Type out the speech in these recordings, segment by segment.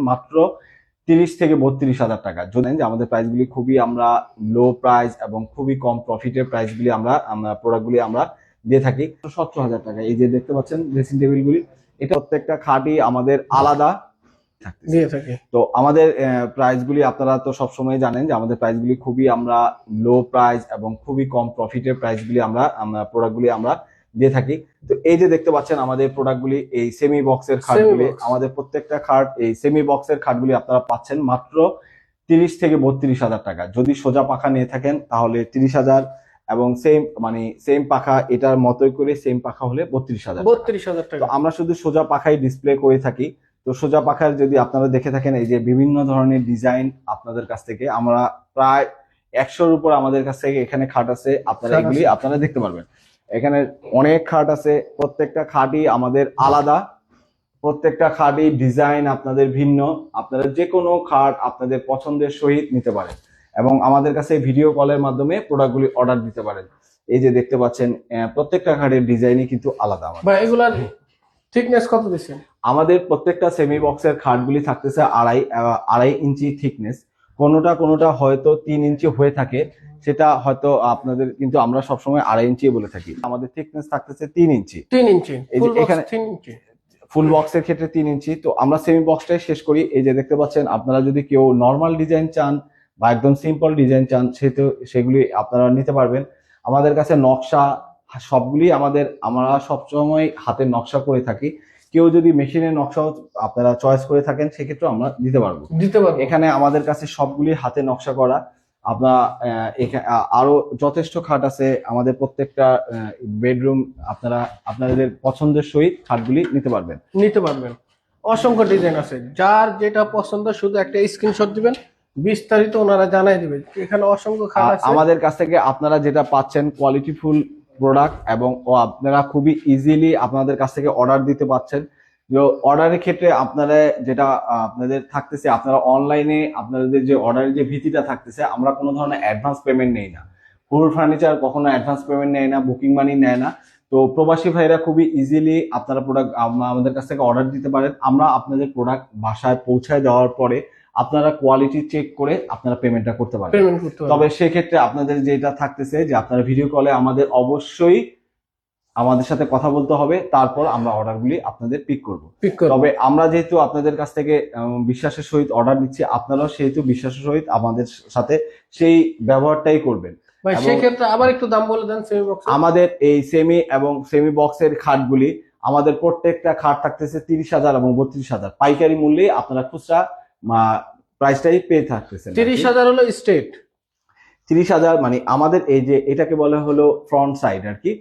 মাত্র 30 থেকে 32,000 টাকা। জানেন যে আমাদের প্রাইসগুলি খুবই আমরা লো প্রাইস এবং খুবই কম প্রফিটের প্রাইসগুলি আমরা প্রোডাক্টগুলি আমরা দিয়ে থাকি 17,000 টাকা। এই যে দেখতে পাচ্ছেন ড্রেসিং টেবিলগুলি, এটা প্রত্যেকটা খাটই আমাদের আলাদা দিয়ে থাকে। তো আমাদের প্রাইসগুলি আপনারা তো সবসময় জানেন যে আমাদের প্রাইসগুলি খুবই আমরা লো প্রাইস এবং খুবই কম প্রফিটের প্রাইসগুলি আমরা প্রোডাক্টগুলি আমরা দিয়ে থাকি। তো এই যে দেখতে পাচ্ছেন আমাদের প্রোডাক্টগুলি এই সেমি বক্সের খাটগুলি, আমাদের প্রত্যেকটা খাট এই সেমি বক্সের খাটগুলি আপনারা পাচ্ছেন মাত্র 30 থেকে 32,000 টাকা। যদি সোজা পাখা নিয়ে থাকেন তাহলে 30,000 এবং সেম পাখা এটার মতোই করে সেম পাখা হলে 32,000 টাকা। আমরা শুধু সোজা পাখাই ডিসপ্লে করে থাকি। তো সোজা পাখার যদি আপনারা দেখে থাকেন এই যে বিভিন্ন ধরনের ডিজাইন আপনাদের কাছ থেকে আমরা প্রায় 100-র উপর আমাদের কাছ থেকে এখানে খাট আছে, আপনারা এগুলি আপনারা দেখতে পারবেন। এখানে অনেক খাট আছে, প্রত্যেকটা খাটই আমাদের আলাদা, প্রত্যেকটা খাটই ডিজাইন আপনাদের ভিন্ন। আপনারা যে কোনো খাট আপনাদের পছন্দের সহিত নিতে পারেন এবং আমাদের কাছে ভিডিও কলের মাধ্যমে প্রোডাক্টগুলি অর্ডার দিতে পারেন। এই যে দেখতে পাচ্ছেন প্রত্যেকটা খাটের ডিজাইনই কিন্তু আলাদা। এগুলার থিকনেস কত দিচ্ছেন? আমাদের প্রত্যেকটা সেমি বক্সের খাটগুলি থাকতেছে আড়াই ইঞ্চি থিকনেস। কোনোটা হয়তো 3 ইঞ্চি হয়ে থাকে, সেটা হয়তো আপনাদের, কিন্তু আমরা সবসময় 2.5 ইঞ্চি বলে থাকি। আমাদের থিকনেস থাকতেছে 3 ইঞ্চি। এখানে ফুল বক্সের ক্ষেত্রে 3 ইঞ্চি। তো আমরা সেমি বক্সটাই শেষ করি। এই যে দেখতে পাচ্ছেন, আপনারা যদি কেউ নর্মাল ডিজাইন চান বা একদম সিম্পল ডিজাইন চান সেগুলি আপনারা নিতে পারবেন। আমাদের কাছে নকশা সবগুলি আমরা সবসময় হাতের নকশা করে থাকি। কেউ যদি মেশিনের নকশাও আপনারা চয়েস করে থাকেন সেক্ষেত্রে আমরা দিতে পারবো। এখানে আমাদের কাছে সবগুলি হাতে নকশা করা। আপনারা আরো যথেষ্ট খাট আছে আমাদের প্রত্যেকটা বেডরুম, আপনারা আপনাদের পছন্দের সহিত খাটগুলি নিতে পারবেন। অসংখ্য ডিজাইন আছে, যার যেটা পছন্দ শুধু একটা স্ক্রিনশট দিবেন, বিস্তারিত ওনারা জানাই দিবে। এখানে অসংখ্য খাট আছে। আমাদের কাছ থেকে আপনারা যেটা পাচ্ছেন কোয়ালিটিফুল প্রোডাক্ট এবং আপনারা খুবই ইজিলি আপনাদের কাছ থেকে অর্ডার দিতে পারছেন। অর্ডারের ক্ষেত্রে আপনারা যেটা আপনাদের থাকতেছে, আপনারা অনলাইনে আপনাদের যে অর্ডারের যে ভীতিটা থাকতেছে, আমরা কোনো ধরনের অ্যাডভান্স পেমেন্ট নেই না। ফুল ফার্নিচার কখনো অ্যাডভান্স পেমেন্ট নেয় না, বুকিং মানি নেয় না। তো প্রবাসী ভাইরা খুবই ইজিলি আপনারা প্রোডাক্ট আমাদের কাছ থেকে অর্ডার দিতে পারেন। আমরা আপনাদের প্রোডাক্ট বাসায় পৌঁছায় দেওয়ার পরে আপনারা কোয়ালিটি চেক করে আপনারা পেমেন্টটা করতে পারেন। তবে সেক্ষেত্রে আপনাদের যেটা থাকতেছে যে আপনারা ভিডিও কলে আমাদের অবশ্যই আমাদের সাথে কথা বলতে হবে, তারপর আমরা অর্ডারগুলি আপনাদের পিক করব। তবে আমরা যেহেতু আপনাদের কাছ থেকে বিশ্বাসের সহিত অর্ডার দিচ্ছি, আপনারাও সেহেতু বিশ্বাসের সহিত আমাদের সাথে সেই ব্যবহারটাই করবেন। সেক্ষেত্রে আবার একটু দাম বলে দেন। আমাদের এই সেমি এবং সেমি বক্সের খাটগুলি আমাদের প্রত্যেকটা খাট থাকতেছে 30,000 এবং 32,000 পাইকারি মূল্যে। আপনারা খুচরা প্রাইসটাই পেয়ে থাকতেছেন। 30,000 হলো স্ট্রেট, 30,000 মানে আমাদের এই যে এটাকে বলা হলো ফ্রন্ট সাইড আর কি।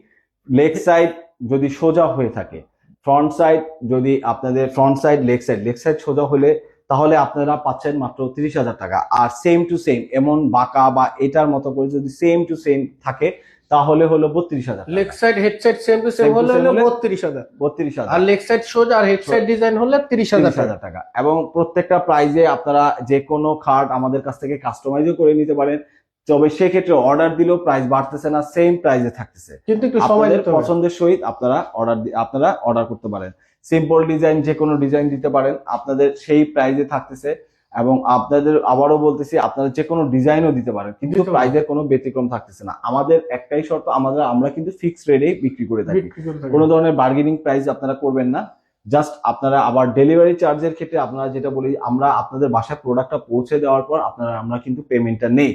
লেগ সাইড যদি সোজা হয়ে থাকে, ফ্রন্ট সাইড যদি আপনাদের ফ্রন্ট সাইড লেগ সাইড সোজা হলে তাহলে আপনারা পাচ্ছেন মাত্র 30,000 টাকা। আর সেম টু সেম এমন বাঁকা বা এটার মতো করে যদি সেম টু সেম থাকে তাহলে হলো 32,000। Leg side head side same to same হলে 32,000 আর লেগ সাইড সোজা আর হেড সাইড ডিজাইন হলে 30,000 টাকা। এবং প্রত্যেকটা প্রাইজে আপনারা যে কোনো খাট আমাদের কাছ থেকে কাস্টমাইজও করে নিতে পারেন। তবে সেক্ষেত্রে অর্ডার দিলেও প্রাইস বাড়তেছে না, সেম প্রাইসে থাকতেছে, কিন্তু একটু সময় দিতে হবে। পছন্দের সহিত আপনারা অর্ডার করতে পারেন। সিম্পল ডিজাইন যে কোনো ডিজাইন দিতে পারেন, আপনাদের সেই প্রাইসে থাকতেছে। এবং আপনাদের আবারও বলতেছি, আপনারা যে কোনো ডিজাইনও দিতে পারেন, কিন্তু প্রাইসের কোনো ব্যতিক্রম থাকতেছে না। আমাদের একটাই শর্ত, আমরা কিন্তু ফিক্সড রেটেই বিক্রি করে থাকি। কোনো ধরনের বার্গেনিং প্রাইস আপনারা করবেন না। জাস্ট আপনারা আবার ডেলিভারি চার্জের ক্ষেত্রে আপনারা যেটা বলি, আমরা আপনাদের বাসায় প্রোডাক্টটা পৌঁছে দেওয়ার পর আমরা কিন্তু পেমেন্টটা নেই।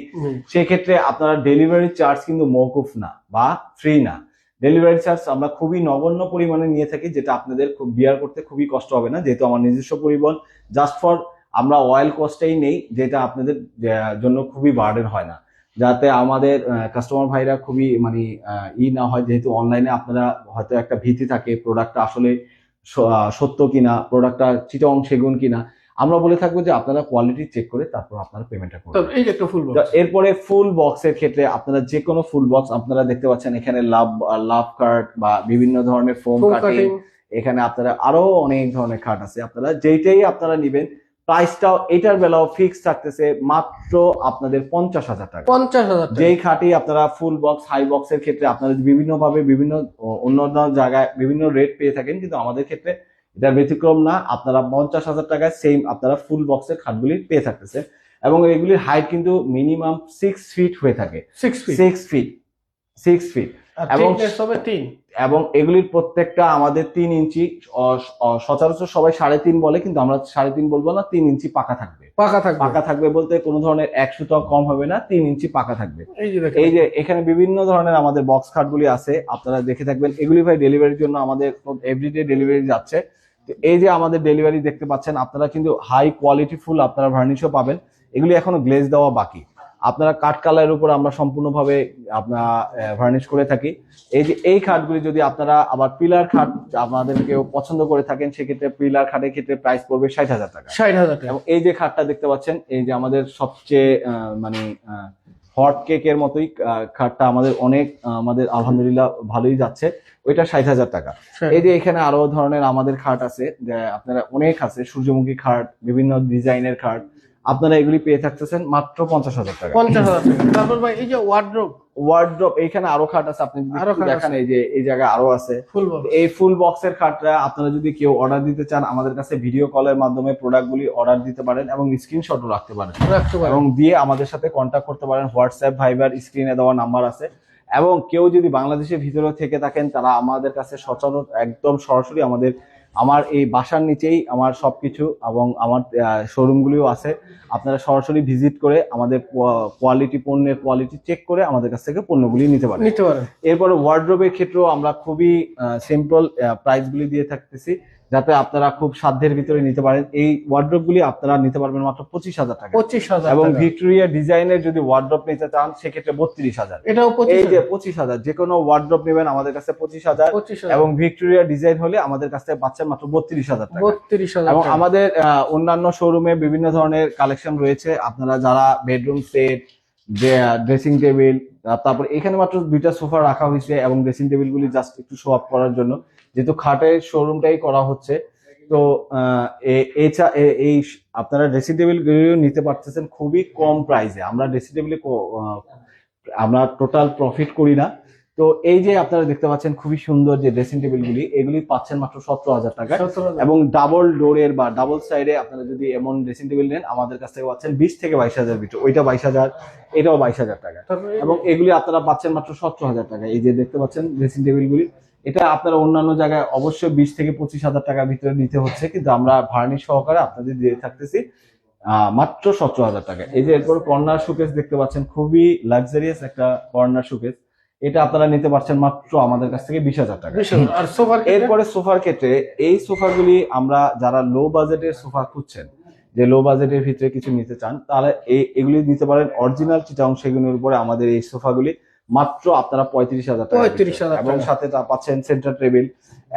সেক্ষেত্রে আপনারা ডেলিভারি চার্জ কিন্তু মওকুফ না বা ফ্রি না। ডেলিভারি চার্জ আমরা খুবই নগণ্য পরিমাণে নিয়ে থাকি, যেটা আপনাদের বিয়ার করতে খুবই কষ্ট হবে না, যেহেতু আমার নিজস্ব পরিবহন। জাস্ট ফর আমরা অয়েল কস্টটাই নেই, যেটা আপনাদের জন্য খুবই বার্ডেন হয় না, যাতে আমাদের কাস্টমার ভাইরা খুবই না হয়। যেহেতু অনলাইনে আপনারা হয়তো একটা ভীতি থাকে প্রোডাক্টটা আসলে সত্য কিনা, প্রোডাক্টটা চিটং সেগুন কিনা। আমরা বলে থাকবো যে আপনারা কোয়ালিটি চেক করে তারপর আপনারা পেমেন্টটা করবেন। এরপরে ফুল বক্সের ক্ষেত্রে আপনারা যে কোনো ফুল বক্স আপনারা দেখতে পাচ্ছেন, এখানে লাভ কার্ড বা বিভিন্ন ধরনের ফোম কাটিং, এখানে আপনারা আরো অনেক ধরনের কার্ড আছে। আপনারা যেইটাই আপনারা নিবেন, প্রাইসটাও এটার বেলাও ফিক্স থাকতেছে মাত্র আপনাদের 50,000 টাকা। 50,000 যেই খাটি আপনারা ফুল বক্স হাই বক্সের ক্ষেত্রে আপনারা বিভিন্ন ভাবে বিভিন্ন অন্য জায়গায় বিভিন্ন রেট পেয়ে থাকেন, কিন্তু আমাদের ক্ষেত্রে এটা ব্যতিক্রম না, আপনারা 50,000 টাকায় সেম আপনারা ফুল বক্সের খাটগুলি পেয়ে থাকতেছে। এবং এগুলির হাইট কিন্তু মিনিমাম 6 ফিট হয়ে থাকে, 6 ফিট 6 ফিট আর এবং thickness হবে 3। এবং এগুলির প্রত্যেকটা আমাদের 3 ইঞ্চি, সচরাচর সবাই 3.5 বলে, কিন্তু আমরা 3.5 বলবো না, 3 ইঞ্চি পাকা থাকবে। পাকা থাকবে। পাকা থাকবে বলতে কোনো ধরনের 1 সুতো কম হবে না, 3 ইঞ্চি পাকা থাকবে। এই যে দেখেন, এই যে এখানে বিভিন্ন ধরনের আমাদের বক্স খাটগুলি আছে, আপনারা দেখে থাকবেন। এগুলি ভাই ডেলিভারির জন্য আমাদের এভরিডে ডেলিভারি যাচ্ছে। তো এই যে আমাদের ডেলিভারি দেখতে পাচ্ছেন, আপনারা কিন্তু হাই কোয়ালিটি ফুল আপনারা ভার্নিশও পাবেন। এগুলি এখনো গ্লেজ দেওয়া বাকি। আপনারা কাঠ কালারের উপর আমরা সম্পূর্ণভাবে আপনারা ভার্নিশ করে থাকি। এই যে এই খাটগুলি যদি আপনারা আবার পিলার খাট আপনাদের কেউ পছন্দ করে থাকেন, সেক্ষেত্রে পিলার খাটের ক্ষেত্রে প্রাইস পড়বে 60,000 টাকা। 60,000 টাকা। এবং এই যে খাটটা দেখতে পাচ্ছেন, এই যে আমাদের সবচেয়ে মানে হট কেকের মতোই খাটটা আমাদের অনেক আমাদের আলহামদুলিল্লাহ ভালোই যাচ্ছে, ওইটা 60,000 টাকা। এই যে এখানে আরো ধরনের আমাদের খাট আছে, যে আপনারা অনেক আছে, সূর্যমুখী খাট, বিভিন্ন ডিজাইনের খাট, আপনারা এগুলি পেয়ে থাকতেছেন মাত্র 50,000 টাকা। 50,000 টাকা। তারপর ভাই এই যে ওয়ার্ড্রপ, এইখানে আরো খাট আছে, আপনি যদি আরো একটু খাট দেখান, এই যে এই জায়গায় আরো আছে। Full box. এই ফুল বক্সের খাটটা আপনারা যদি কেউ অর্ডার দিতে চান, আমাদের কাছে ভিডিও কলের মাধ্যমে প্রোডাক্টগুলি অর্ডার দিতে পারেন এবং স্ক্রিনশটও রাখতে পারেন এবং দিয়ে আমাদের সাথে কন্ট্যাক্ট করতে পারেন। হোয়াটসঅ্যাপ, ভাইবার, স্ক্রিনে দেওয়া নাম্বার আছে। এবং কেউ যদি বাংলাদেশের ভিতরে থেকে থাকেন, তারা আমাদের কাছে একদম সরাসরি আমার এই বাসার নিচেই আমার সবকিছু এবং আমার শোরুমগুলিও আছে। আপনারা সরাসরি ভিজিট করে আমাদের পণ্যের কোয়ালিটি চেক করে আমাদের কাছ থেকে পণ্যগুলি নিতে পারেন। এরপরে ওয়ার্ড্রোবের ক্ষেত্রেও আমরা খুবই সিম্পল প্রাইসগুলি দিয়ে থাকতেছি, যাতে আপনারা খুব সাধ্যের ভিতরে নিতে পারেন। এই ওয়ার্ড্রোবগুলি আপনারা নিতে পারবেন মাত্র 25,000 টাকা। 25,000 এবং ভিক্টোরিয়া ডিজাইনের যদি ওয়ার্ড্রোব নিতে চান, সেক্ষেত্রে 32,000। এটাও এই যে 25,000, যে কোনো ওয়ার্ড্রোব নেবেন আমাদের কাছে 25,000, এবং ভিক্টোরিয়া ডিজাইন হলে আমাদের কাছে পাচ্ছেন মাত্র 32,000 টাকা। 32,000। এবং আমাদের অন্যান্য শোরুমে বিভিন্ন ধরনের কালেকশন রয়েছে। আপনারা যারা বেডরুম সেট, ড্রেসিং টেবিল, তারপর এখানে মাত্র 2টা সোফা রাখা হয়েছে এবং ড্রেসিং টেবিল গুলি জাস্ট একটু শো আপ করার জন্য, যেহেতু খাটের শোরুমটাই করা হচ্ছে। তো এই আপনারা ড্রেসিং টেবিল নিতে পারতেছেন খুবই কম প্রাইসে। আমরা ড্রেসিং টেবিলে আমরা টোটাল প্রফিট করি না। তো এই যে আপনারা দেখতে পাচ্ছেন খুবই সুন্দর যে ড্রেসিং টেবিলগুলি, এগুলি পাচ্ছেন মাত্র 17,000 টাকা। এবং ডাবল ডোরের বা ডাবল সাইডে আপনারা যদি এমন ড্রেসিং টেবিল নেন, আমাদের কাছ থেকে পাচ্ছেন 20 থেকে 22,000 ভিতরে। ওইটা 22,000, এটাও 22,000 টাকা। এবং এগুলি আপনারা পাচ্ছেন মাত্র 17,000 টাকা। এই যে দেখতে পাচ্ছেন ড্রেসিং টেবিলগুলি, এটা আপনারা অন্যান্য জায়গায় অবশ্যই 20 থেকে 25,000 টাকার ভিতরে নিতে হচ্ছে, কিন্তু আমরা ভার্নিশ সহকারে আপনাদের দিয়ে থাকতেছি মাত্র 17,000 টাকা। এই যে এরপর কর্নার শোকেস দেখতে পাচ্ছেন, খুবই লাক্সারিয়াস একটা কর্নার শোকেস, এটা আপনারা নিতে পারছেন মাত্র আমাদের কাছ থেকে 20,000 টাকা। আর সোফার এরপরে সোফার ক্ষেত্রে, এই সোফাগুলি আমরা যারা লো বাজেটের সোফা খুঁজছেন, যে লো বাজেটের ভিতরে কিছু নিতে চান, তাহলে এগুলি নিতে পারেন অরিজিনাল চিটাগং সেগুনের উপরে আমাদের এই সোফাগুলি মাত্র আপনারা 35,000 টাকা, এবং সাথে পাচ্ছেন সেন্টার টেবিল,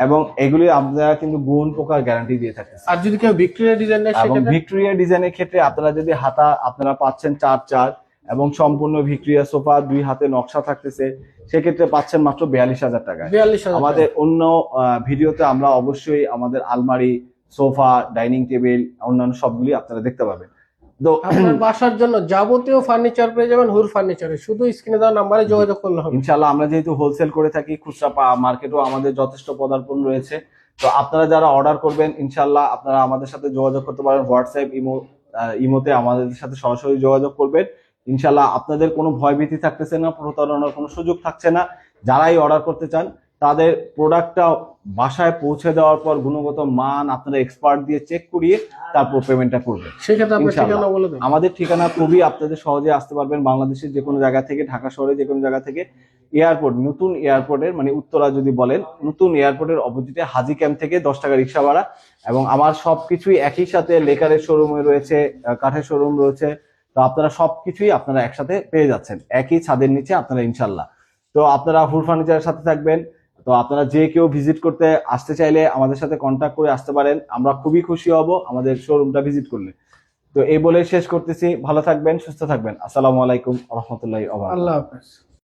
এবং এগুলি আমরা কিন্তু গুণ পোকার গ্যারান্টি দিয়ে থাকি। আর যদি কেউ ভিক্টোরিয়া ডিজাইন নেয়, এবং ভিক্টোরিয়া ডিজাইনের ক্ষেত্রে আপনারা যদি হাতা আপনারা পাচ্ছেন 4 এবং সম্পূর্ণ ভিক্টোরিয়া সোফা 2 হাতে নকশা থাকতেছে, সেক্ষেত্রে পাচ্ছেন মাত্র 42,000 টাকা। আমাদের অন্য ভিডিওতে আমরা অবশ্যই আমাদের আলমারি, সোফা, ডাইনিং টেবিল, অন্যান্য সবগুলি আপনারা দেখতে পাবেন। তো আপনার বাসার জন্য যাবতীয় ফার্নিচার পেয়ে যাবেন হুর ফার্নিচারে, শুধু স্ক্রিনে দেওয়া নাম্বারে যোগাযোগ করলে হবে। ইনশাআল্লাহ আমরা যেহেতু হোলসেল করে থাকি, খুচরা মার্কেটও আমাদের যথেষ্ট পদার্পণ রয়েছে। তো আপনারা যারা অর্ডার করবেন, ইনশাআল্লাহ আপনারা আমাদের সাথে যোগাযোগ করতে পারেন। হোয়াটসঅ্যাপ, ইমোতে আমাদের সাথে সরাসরি যোগাযোগ করবেন। ইনশাআল্লাহ আপনাদের কোনো ভয়ভীতি থাকতেছে না, প্রতারণার কোনো সুযোগ থাকছে না। যারাই অর্ডার করতে চান, তাদের প্রোডাক্টটা বাসায় পৌঁছে দেওয়ার পর গুণগত মান আপনারা এক্সপার্ট দিয়ে চেক করিয়ে তারপর পেমেন্টটা করবেন। আমাদের ঠিকানা খুবই আপনাদের সহজে আসতে পারবেন বাংলাদেশের যে কোনো জায়গা থেকে, ঢাকা শহরে যে কোনো জায়গা থেকে। এয়ারপোর্ট, নতুন এয়ারপোর্টের মানে উত্তরা যদি বলেন, নতুন এয়ারপোর্টের অপোজিটে হাজি ক্যাম্প থেকে 10 টাকা রিক্সা ভাড়া। এবং আমার সবকিছুই একই সাথে, লেকারের শোরুমে রয়েছে, কাঠের শোরুম রয়েছে। তো আপনারা সবকিছুই আপনারা একসাথে পেয়ে যাচ্ছেন একই ছাদের নিচে আপনারা, ইনশাল্লাহ। তো আপনারা হুর ফার্নিচারের সাথে থাকবেন। তো আপনারা যে কেউ ভিজিট করতে আসতে চাইলে আমাদের সাথে কন্ট্যাক্ট করে আসতে পারেন। আমরা খুবই খুশি হব আমাদের শোরুমটা ভিজিট করলে। তো এই বলে শেষ করতেছি। ভালো থাকবেন, সুস্থ থাকবেন। আসসালামু আলাইকুম ওয়া রাহমাতুল্লাহি ওয়া বারাকাতুহু। আল্লাহ হাফেজ।